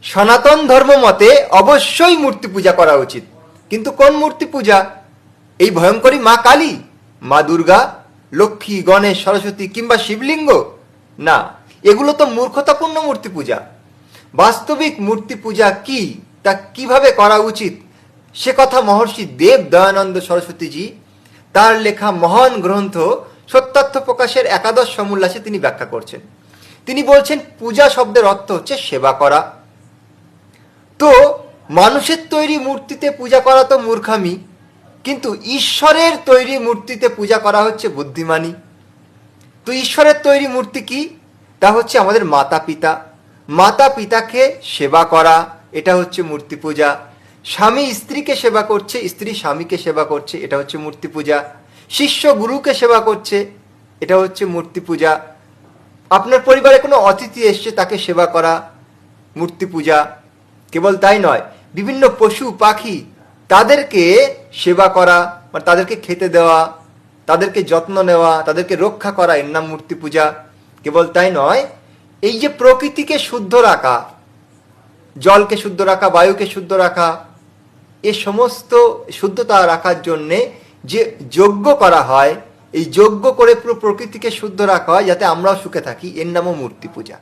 সনাতন ধর্ম মতে অবশ্যই মূর্তি পূজা করা উচিত। কিন্তু কোন মূর্তি পূজা? এই ভয়ঙ্করী মা কালী, মা দুর্গা, লক্ষ্মী, গণেশ, সরস্বতী কিংবা শিবলিঙ্গ? না, এগুলো তো মূর্খতাপূর্ণ মূর্তি পূজা। বাস্তবিক মূর্তি পূজা কি, তা কিভাবে করা উচিত, সে কথা মহর্ষি দেব দয়ানন্দ সরস্বতীজি তার লেখা মহান গ্রন্থ সত্যার্থ প্রকাশের একাদশ সমুল্লাসে তিনি ব্যাখ্যা করছেন। তিনি বলছেন পূজা শব্দের অর্থ হচ্ছে সেবা করা। তো মানুষের তৈরি মূর্তিতে পূজা করা তো মূর্খামি, কিন্তু ঈশ্বরের তৈরি মূর্তিতে পূজা করা হচ্ছে বুদ্ধিমানী। তো ঈশ্বরের তৈরি মূর্তি কি? তা হচ্ছে আমাদের মাতা পিতা। মাতা পিতাকে সেবা করা, এটা হচ্ছে মূর্তি পূজা। স্বামী স্ত্রীকে সেবা করছে, স্ত্রী স্বামীকে সেবা করছে, এটা হচ্ছে মূর্তি পূজা। শিষ্য গুরুকে সেবা করছে, এটা হচ্ছে মূর্তি পূজা। আপনার পরিবারে কোনো অতিথি এসছে, তাকে সেবা করা, মূর্তি পূজা। কেবল তাই নয়, বিভিন্ন পশু পাখি তাদেরকে সেবা করা, মানে তাদেরকে খেতে দেওয়া, তাদেরকে যত্ন নেওয়া, তাদেরকে রক্ষা করা, এর নাম মূর্তি পূজা। কেবল তাই নয়, এই যে প্রকৃতিকে শুদ্ধ রাখা, জলকে শুদ্ধ রাখা, বায়ুকে শুদ্ধ রাখা, এ সমস্ত শুদ্ধতা রাখার জন্যে যে যজ্ঞ করা হয়, এই যজ্ঞ করে পুরো প্রকৃতিকে শুদ্ধ রাখা হয় যাতে আমরাও সুখে থাকি, এর নামও মূর্তি পূজা।